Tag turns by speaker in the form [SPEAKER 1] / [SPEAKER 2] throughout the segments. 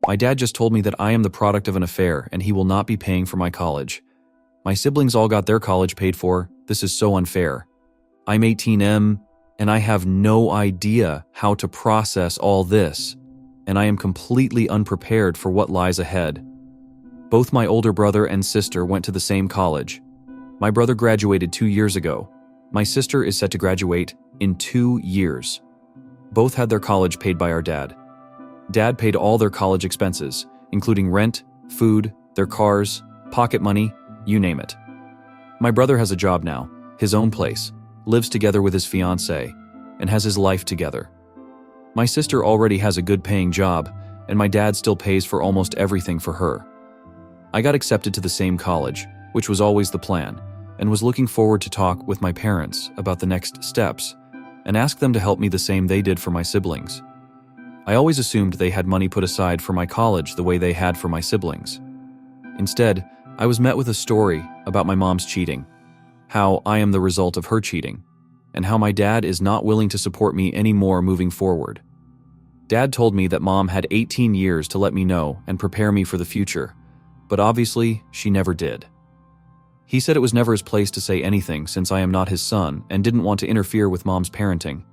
[SPEAKER 1] My dad just told me that I am the product of an affair and he will not be paying for my college. My siblings all got their college paid for. This is so unfair. I'm 18M and I have no idea how to process all this, and I am completely unprepared for what lies ahead. Both my older brother and sister went to the same college. My brother graduated 2 years ago. My sister is set to graduate in 2 years. Both had their college paid by our dad. Dad paid all their college expenses, including rent, food, their cars, pocket money, you name it. My brother has a job now, his own place, lives together with his fiancée, and has his life together. My sister already has a good-paying job, and my dad still pays for almost everything for her. I got accepted to the same college, which was always the plan, and was looking forward to talk with my parents about the next steps and ask them to help me the same they did for my siblings. I always assumed they had money put aside for my college the way they had for my siblings. Instead, I was met with a story about my mom's cheating, how I am the result of her cheating, and how my dad is not willing to support me anymore moving forward. Dad told me that mom had 18 years to let me know and prepare me for the future, but obviously she never did. He said it was never his place to say anything since I am not his son and didn't want to interfere with mom's parenting.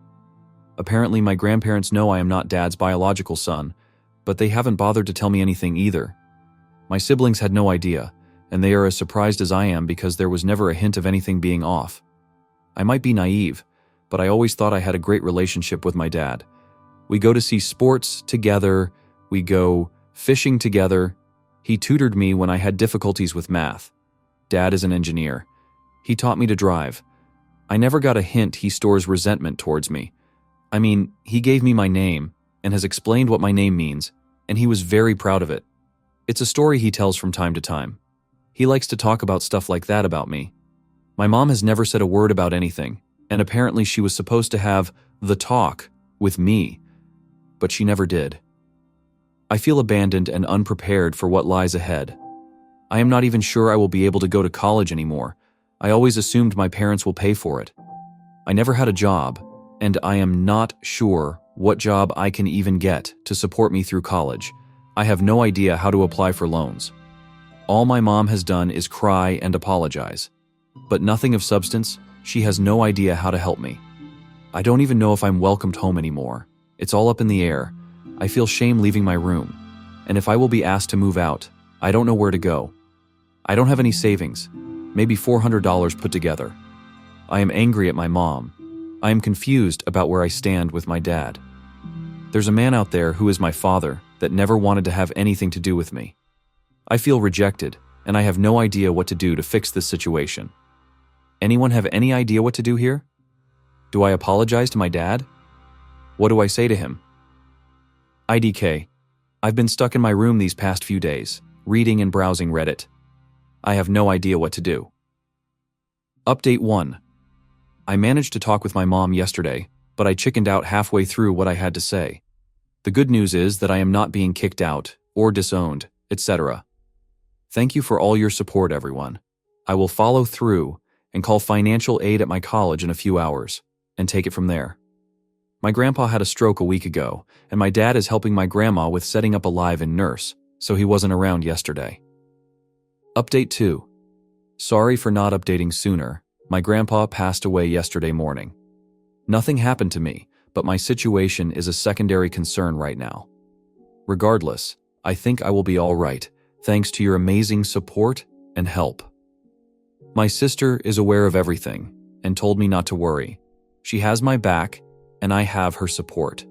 [SPEAKER 1] Apparently my grandparents know I am not dad's biological son, but they haven't bothered to tell me anything either. My siblings had no idea, and they are as surprised as I am because there was never a hint of anything being off. I might be naive, but I always thought I had a great relationship with my dad. We go to see sports together, we go fishing together. He tutored me when I had difficulties with math. Dad is an engineer. He taught me to drive. I never got a hint he stores resentment towards me. I mean, he gave me my name and has explained what my name means, and he was very proud of it. It's a story he tells from time to time. He likes to talk about stuff like that about me. My mom has never said a word about anything, and apparently she was supposed to have the talk with me, but she never did. I feel abandoned and unprepared for what lies ahead. I am not even sure I will be able to go to college anymore. I always assumed my parents will pay for it. I never had a job, and I am not sure what job I can even get to support me through college. I have no idea how to apply for loans. All my mom has done is cry and apologize. But nothing of substance. She has no idea how to help me. I don't even know if I'm welcomed home anymore. It's all up in the air. I feel shame leaving my room. And if I will be asked to move out, I don't know where to go. I don't have any savings, maybe $400 put together. I am angry at my mom. I am confused about where I stand with my dad. There's a man out there who is my father that never wanted to have anything to do with me. I feel rejected, and I have no idea what to do to fix this situation. Anyone have any idea what to do here? Do I apologize to my dad? What do I say to him? IDK. I've been stuck in my room these past few days, reading and browsing Reddit. I have no idea what to do. Update 1. I managed to talk with my mom yesterday, but I chickened out halfway through what I had to say. The good news is that I am not being kicked out or disowned, etc. Thank you for all your support, everyone. I will follow through and call financial aid at my college in a few hours and take it from there. My grandpa had a stroke a week ago, and my dad is helping my grandma with setting up a live-in nurse, so he wasn't around yesterday. Update 2. Sorry for not updating sooner. My grandpa passed away yesterday morning. Nothing happened to me, but my situation is a secondary concern right now. Regardless, I think I will be all right, thanks to your amazing support and help. My sister is aware of everything and told me not to worry. She has my back, and I have her support.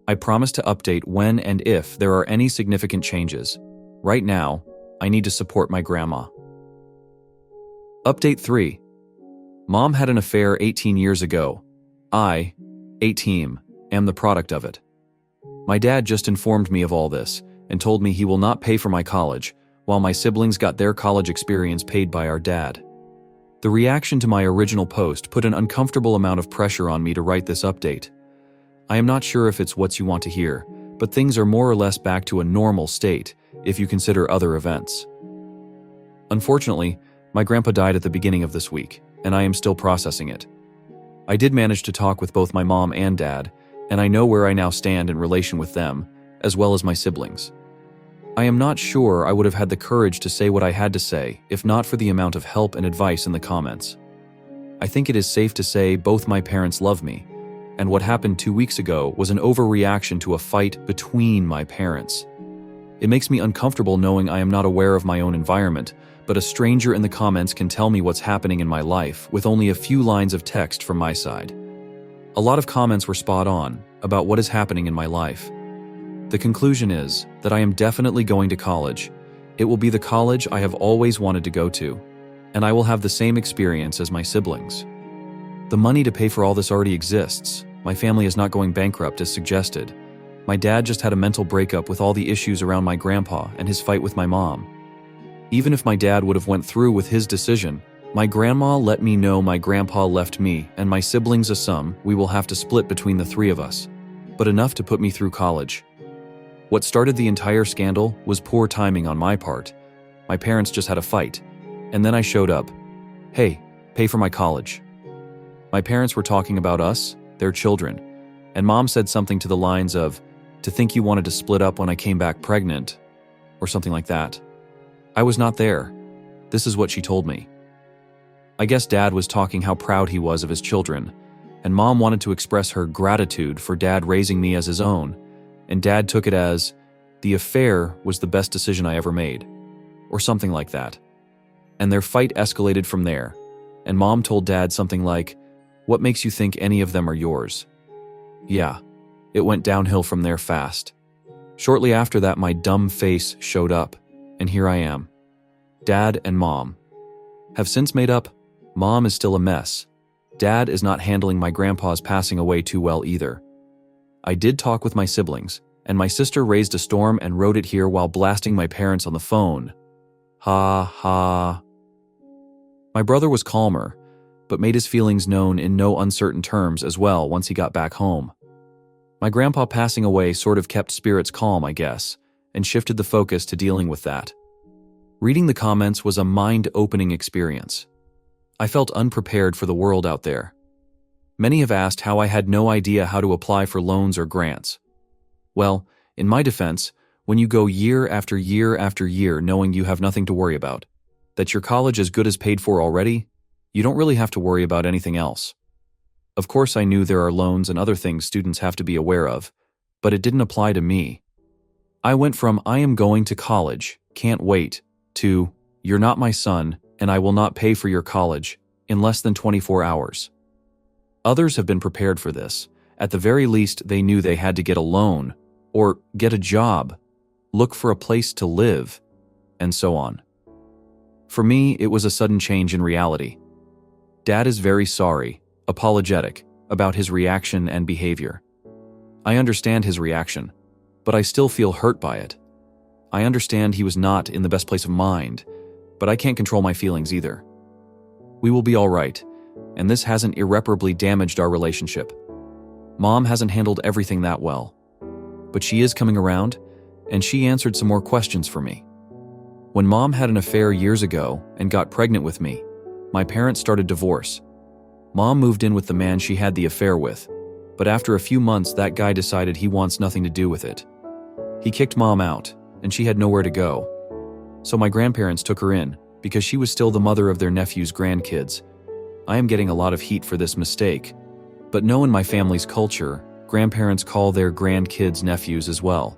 [SPEAKER 1] I promise to update when and if there are any significant changes. Right now, I need to support my grandma. Update 3. Mom had an affair 18 years ago. I, 18, am the product of it. My dad just informed me of all this and told me he will not pay for my college, while my siblings got their college experience paid by our dad. The reaction to my original post put an uncomfortable amount of pressure on me to write this update. I am not sure if it's what you want to hear, but things are more or less back to a normal state if you consider other events. Unfortunately, my grandpa died at the beginning of this week, and I am still processing it. I did manage to talk with both my mom and dad, and I know where I now stand in relation with them, as well as my siblings. I am not sure I would have had the courage to say what I had to say if not for the amount of help and advice in the comments. I think it is safe to say both my parents love me, and what happened 2 weeks ago was an overreaction to a fight between my parents. It makes me uncomfortable knowing I am not aware of my own environment, but a stranger in the comments can tell me what's happening in my life with only a few lines of text from my side. A lot of comments were spot on about what is happening in my life. The conclusion is that I am definitely going to college. It will be the college I have always wanted to go to, and I will have the same experience as my siblings. The money to pay for all this already exists. My family is not going bankrupt as suggested. My dad just had a mental breakup with all the issues around my grandpa and his fight with my mom. Even if my dad would have went through with his decision, my grandma let me know my grandpa left me and my siblings a sum we will have to split between the three of us, but enough to put me through college. What started the entire scandal was poor timing on my part. My parents just had a fight, and then I showed up. Hey, pay for my college. My parents were talking about us, their children, and mom said something to the lines of, "To think you wanted to split up when I came back pregnant," or something like that. I was not there. This is what she told me. I guess dad was talking how proud he was of his children, and mom wanted to express her gratitude for dad raising me as his own, and dad took it as, the affair was the best decision I ever made, or something like that. And their fight escalated from there, and mom told dad something like, "What makes you think any of them are yours?" Yeah, it went downhill from there fast. Shortly after that, my dumb face showed up, and here I am. Dad and mom have since made up. Mom is still a mess. Dad is not handling my grandpa's passing away too well either. I did talk with my siblings, and my sister raised a storm and wrote it here while blasting my parents on the phone. Ha ha. My brother was calmer, but made his feelings known in no uncertain terms as well once he got back home. My grandpa passing away sort of kept spirits calm, I guess, and shifted the focus to dealing with that. Reading the comments was a mind-opening experience. I felt unprepared for the world out there. Many have asked how I had no idea how to apply for loans or grants. Well, in my defense, when you go year after year after year knowing you have nothing to worry about, that your college is good as paid for already, you don't really have to worry about anything else. Of course, I knew there are loans and other things students have to be aware of, but it didn't apply to me. I went from "I am going to college, can't wait," to "You're not my son, and I will not pay for your college," in less than 24 hours. Others have been prepared for this. At the very least, they knew they had to get a loan, or get a job, look for a place to live, and so on. For me, it was a sudden change in reality. Dad is very sorry, apologetic, about his reaction and behavior. I understand his reaction, but I still feel hurt by it. I understand he was not in the best place of mind, but I can't control my feelings either. We will be all right, and this hasn't irreparably damaged our relationship. Mom hasn't handled everything that well, but she is coming around, and she answered some more questions for me. When Mom had an affair years ago and got pregnant with me, my parents started divorce. Mom moved in with the man she had the affair with, but after a few months that guy decided he wants nothing to do with it. He kicked Mom out, and she had nowhere to go. So my grandparents took her in, because she was still the mother of their nephew's grandkids. I am getting a lot of heat for this mistake, but no, in my family's culture, grandparents call their grandkids nephews as well.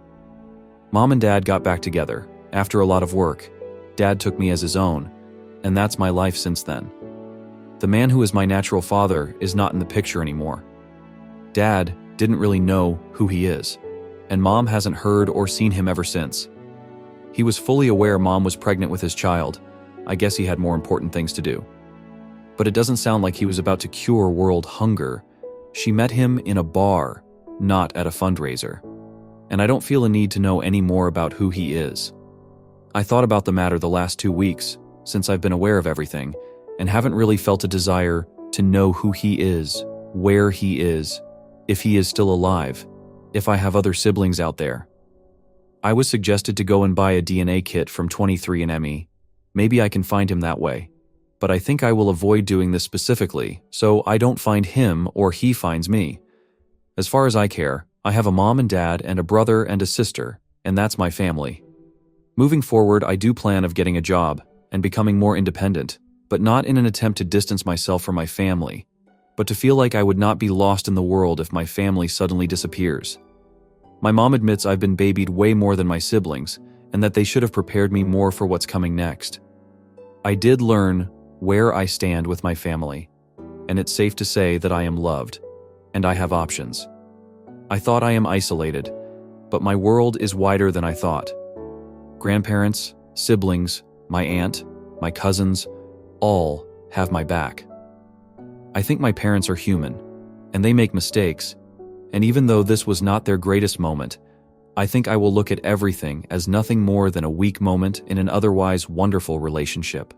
[SPEAKER 1] Mom and Dad got back together. After a lot of work, Dad took me as his own, and that's my life since then. The man who is my natural father is not in the picture anymore. Dad didn't really know who he is, and Mom hasn't heard or seen him ever since. He was fully aware Mom was pregnant with his child. I guess he had more important things to do. But it doesn't sound like he was about to cure world hunger. She met him in a bar, not at a fundraiser. And I don't feel a need to know any more about who he is. I thought about the matter the last 2 weeks, since I've been aware of everything, and haven't really felt a desire to know who he is, where he is, if he is still alive, if I have other siblings out there. I was suggested to go and buy a DNA kit from 23andMe. Maybe I can find him that way. But I think I will avoid doing this specifically, so I don't find him or he finds me. As far as I care, I have a mom and dad and a brother and a sister, and that's my family. Moving forward, I do plan of getting a job and becoming more independent, but not in an attempt to distance myself from my family, but to feel like I would not be lost in the world if my family suddenly disappears. My mom admits I've been babied way more than my siblings, and that they should have prepared me more for what's coming next. I did learn where I stand with my family, and it's safe to say that I am loved, and I have options. I thought I am isolated, but my world is wider than I thought. Grandparents, siblings, my aunt, my cousins, all have my back. I think my parents are human, and they make mistakes, and even though this was not their greatest moment, I think I will look at everything as nothing more than a weak moment in an otherwise wonderful relationship.